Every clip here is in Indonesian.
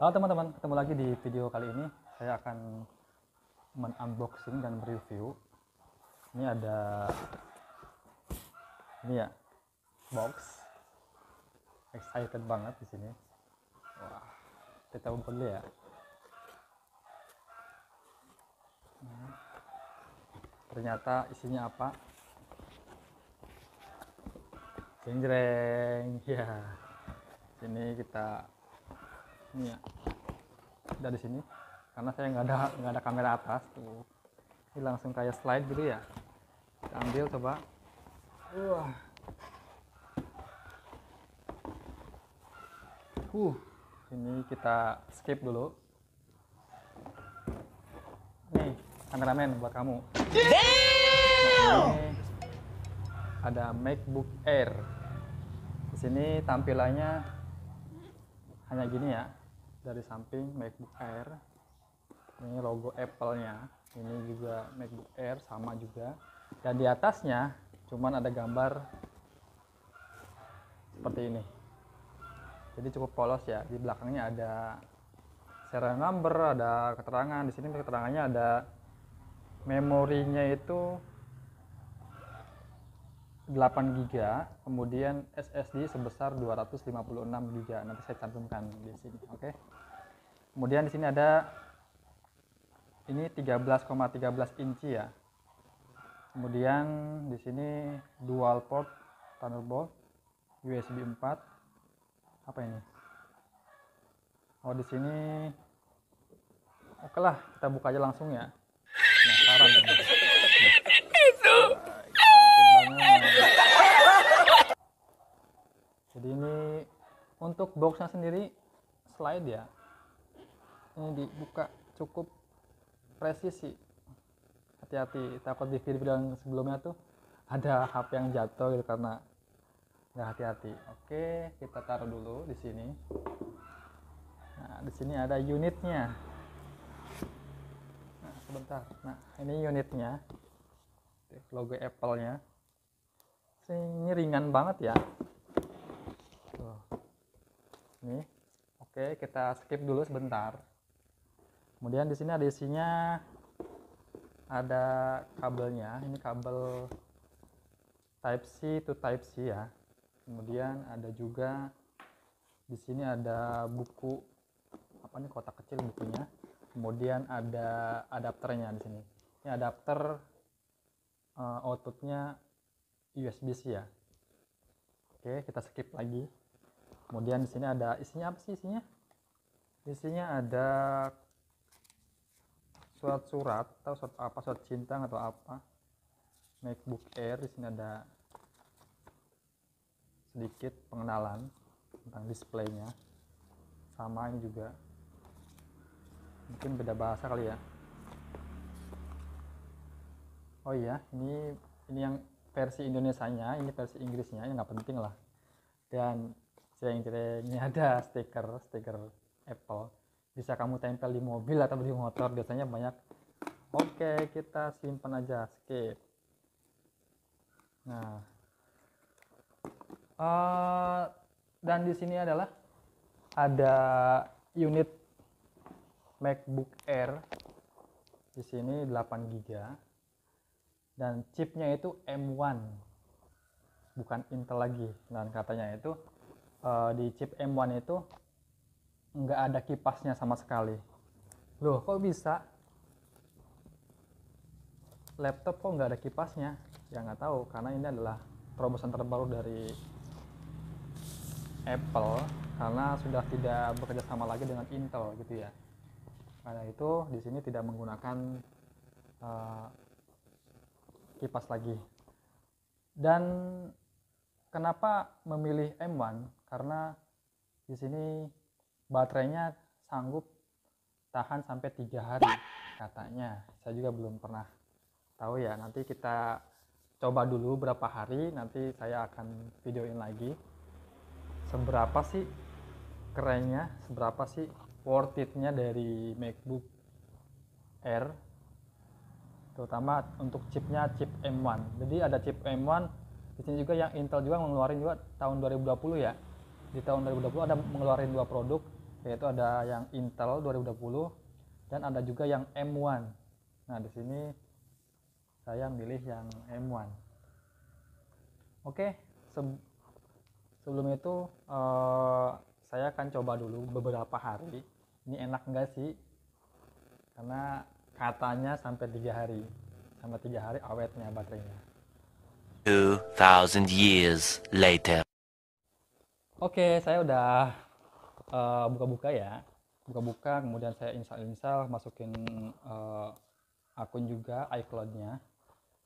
Halo teman-teman, ketemu lagi di video kali ini. Saya akan men-unboxing dan review. Ini ada ini ya, box. Excited banget di sini. Wah, kita buka dulu ya. Ternyata isinya apa? Jeng-jreng, ya. Sini kita ini ya, dari sini karena saya nggak ada kamera atas tuh, ini langsung kayak slide gitu ya. Kita ambil coba. Wah, ini kita skip dulu. Nih kameramen buat kamu. Nah, ini ada MacBook Air. Di sini tampilannya hanya gini ya. Dari samping MacBook Air, ini logo Apple-nya, ini juga MacBook Air sama juga, dan di atasnya cuman ada gambar seperti ini, jadi cukup polos ya. Di belakangnya ada serial number, ada keterangan. Di sini keterangannya ada memorinya itu 8 GB, kemudian SSD sebesar 256 GB. Nanti saya cantumkan di sini, oke. Kemudian di sini ada ini 13,13 inci ya. Kemudian di sini dual port Thunderbolt, USB 4. Apa ini? Oh, di sini. Oke lah, kita buka aja langsung ya. Penasaran ini. Jadi ini untuk boxnya sendiri slide ya. Ini dibuka cukup presisi. Hati-hati, takut di video yang sebelumnya tuh ada HP yang jatuh gitu karena nggak hati-hati. Oke, kita taruh dulu di sini. Nah, di sini ada unitnya. Nah, sebentar. Nah, ini unitnya. Logo Apple-nya. Ini ringan banget ya. Tuh. Ini. Oke, kita skip dulu sebentar. Kemudian di sini ada isinya, ada kabelnya. Ini kabel Type C to Type C ya. Kemudian ada juga di sini ada buku, apa nih, kotak kecil bukunya. Kemudian ada adapternya di sini. Ini adapter outputnya USB-C ya. Oke, kita skip lagi. Kemudian di sini ada isinya, apa sih isinya? Isinya ada surat-surat atau surat apa, surat cinta atau apa. MacBook Air. Di sini ada sedikit pengenalan tentang displaynya. Sama ini juga. Mungkin beda bahasa kali ya. Oh iya, ini yang versi Indonesianya, ini versi Inggrisnya, yang nggak penting lah. Dan ini ada stiker Apple, bisa kamu tempel di mobil atau di motor, biasanya banyak. Oke, kita simpan aja, skip. Nah, dan di sini adalah ada unit MacBook Air. Di sini 8 GB dan chipnya itu M1, bukan Intel lagi. Dan katanya itu di chip M1 itu nggak ada kipasnya sama sekali. Loh, kok bisa laptop kok nggak ada kipasnya? Ya nggak tahu, karena ini adalah terobosan terbaru dari Apple, karena sudah tidak bekerja sama lagi dengan Intel gitu ya. Karena itu di sini tidak menggunakan kipas lagi. Dan kenapa memilih M1? Karena di sini baterainya sanggup tahan sampai 3 hari katanya. Saya juga belum pernah tahu ya. Nanti kita coba dulu berapa hari, nanti saya akan videoin lagi seberapa sih kerennya, seberapa sih worth it-nya dari MacBook Air, terutama untuk chipnya, chip M1. Jadi ada chip M1 di sini juga, yang Intel juga mengeluarkan juga tahun 2020 ya. Di tahun 2020 ada mengeluarkan 2 produk, yaitu ada yang Intel 2020 dan ada juga yang M1. Nah, di sini saya milih yang M1. Oke, sebelum itu saya akan coba dulu beberapa hari. Ini enak enggak sih? Karena katanya sampai 3 hari. Sampai 3 hari awetnya baterainya. 2000 years later. Oke, saya udah buka-buka ya. Buka-buka, kemudian saya install, masukin akun juga iCloud-nya.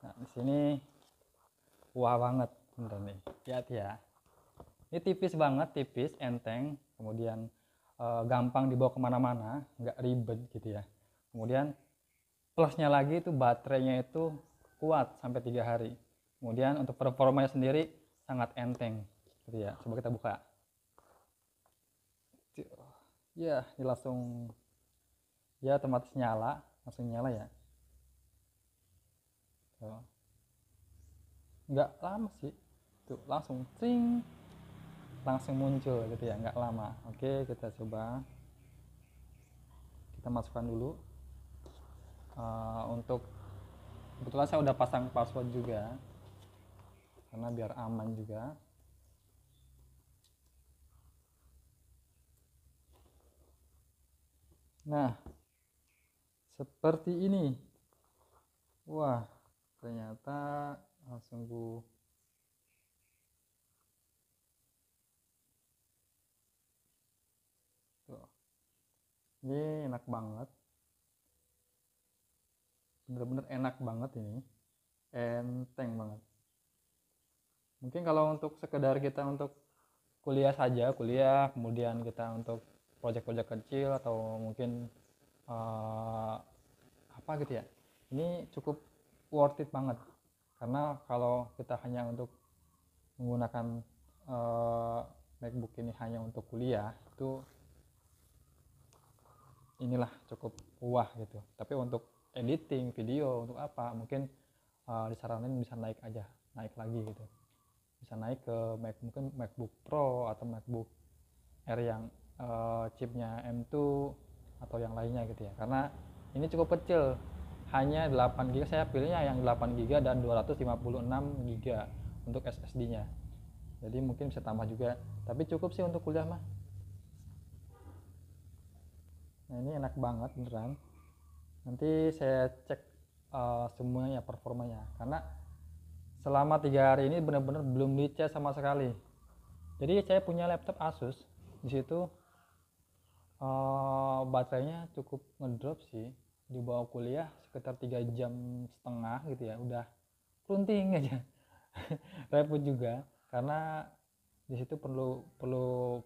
Nah, di sini wah banget bener nih. Lihat ya. Ini tipis banget, tipis, enteng, kemudian gampang dibawa kemana-mana, nggak ribet gitu ya. Kemudian plusnya lagi itu baterainya itu kuat sampai 3 hari. Kemudian untuk performanya sendiri sangat enteng gitu ya. Coba kita buka. Ya, ini langsung ya otomatis nyala, langsung nyala ya. Tuh. Nggak lama sih, tuh langsung cing, langsung muncul gitu ya, nggak lama. Oke, kita coba, kita masukkan dulu. Untuk kebetulan saya udah pasang password juga karena biar aman juga. Nah, seperti ini. Wah, ternyata langsung tuh ini enak banget, bener-bener enak banget ini, enteng banget. Mungkin kalau untuk sekedar kita untuk kuliah saja, kuliah, kemudian kita untuk proyek-proyek kecil atau mungkin apa gitu ya, ini cukup worth it banget. Karena kalau kita hanya untuk menggunakan MacBook ini hanya untuk kuliah, itu inilah cukup wah gitu. Tapi untuk editing video, untuk apa, mungkin disaranin bisa naik aja, naik lagi gitu, bisa naik ke mungkin MacBook Pro atau MacBook Air yang chipnya M2 atau yang lainnya gitu ya. Karena ini cukup kecil, hanya 8 GB. Saya pilihnya yang 8 GB dan 256 GB untuk SSD-nya. Jadi mungkin bisa tambah juga, tapi cukup sih untuk kuliah mah. Nah, ini enak banget beneran. Nanti saya cek semuanya performanya, karena selama 3 hari ini benar-benar belum dicas sama sekali. Jadi saya punya laptop Asus, di situ baterainya cukup ngedrop sih, dibawa kuliah sekitar 3,5 jam gitu ya, udah runting aja. Repot juga karena di situ perlu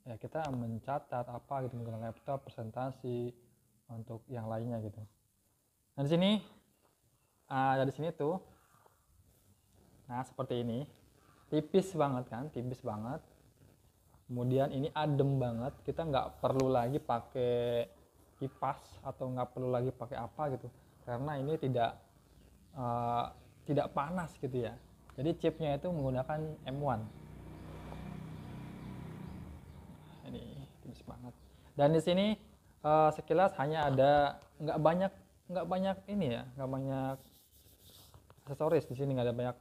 ya kita mencatat apa gitu menggunakan laptop, presentasi untuk yang lainnya gitu. Nah, di sini tuh, nah seperti ini, tipis banget kan, tipis banget. Kemudian ini adem banget, kita nggak perlu lagi pakai kipas atau nggak perlu lagi pakai apa gitu, karena ini tidak panas gitu ya. Jadi chipnya itu menggunakan M1. Ini tipis banget. Dan di sini sekilas hanya ada, nggak banyak ini ya, nggak banyak aksesoris. Di sini nggak ada banyak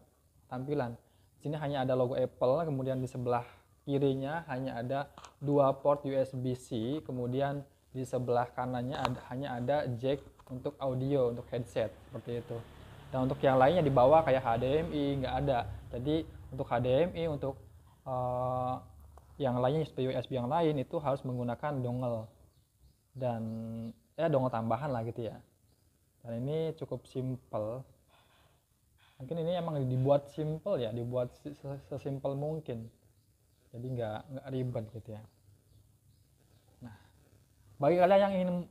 tampilan. Di sini hanya ada logo Apple, kemudian di sebelah kirinya hanya ada 2 port USB-C, kemudian di sebelah kanannya hanya ada jack untuk audio, untuk headset seperti itu. Dan untuk yang lainnya di bawah kayak HDMI nggak ada. Jadi untuk HDMI, untuk yang lainnya USB yang lain itu harus menggunakan dongle, dan ya dongle tambahan lah gitu ya. Dan ini cukup simple. Mungkin ini emang dibuat simple ya, dibuat sesimpel mungkin. Jadi nggak ribet gitu ya. Nah, bagi kalian yang ingin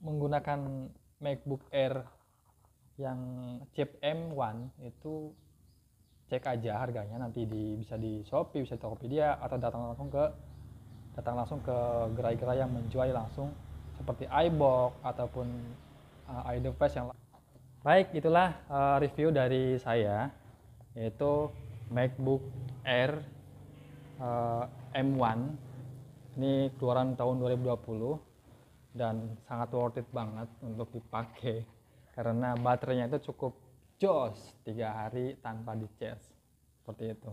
menggunakan MacBook Air yang chip M1 itu, cek aja harganya nanti bisa di Shopee, bisa di Tokopedia, atau datang langsung ke gerai-gerai yang menjual langsung seperti iBox ataupun iDevice yang lain. Baik, itulah review dari saya, yaitu MacBook Air M1 Ini keluaran tahun 2020 dan sangat worth it banget untuk dipakai karena baterainya itu cukup jos, 3 hari tanpa dicas seperti itu.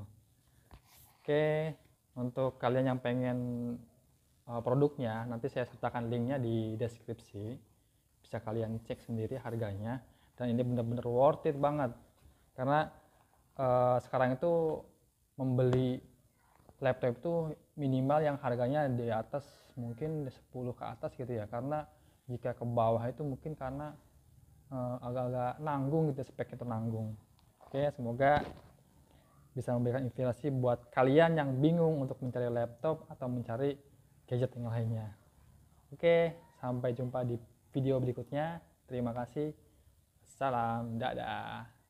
Oke, untuk kalian yang pengen produknya, nanti saya sertakan linknya di deskripsi, bisa kalian cek sendiri harganya. Dan ini benar-benar worth it banget karena sekarang itu membeli laptop itu minimal yang harganya di atas mungkin 10 ke atas gitu ya, karena jika ke bawah itu mungkin karena agak-agak nanggung gitu, speknya itu nanggung. Oke, semoga bisa memberikan inspirasi buat kalian yang bingung untuk mencari laptop atau mencari gadget yang lainnya. Oke, sampai jumpa di video berikutnya. Terima kasih. Salam, dadah.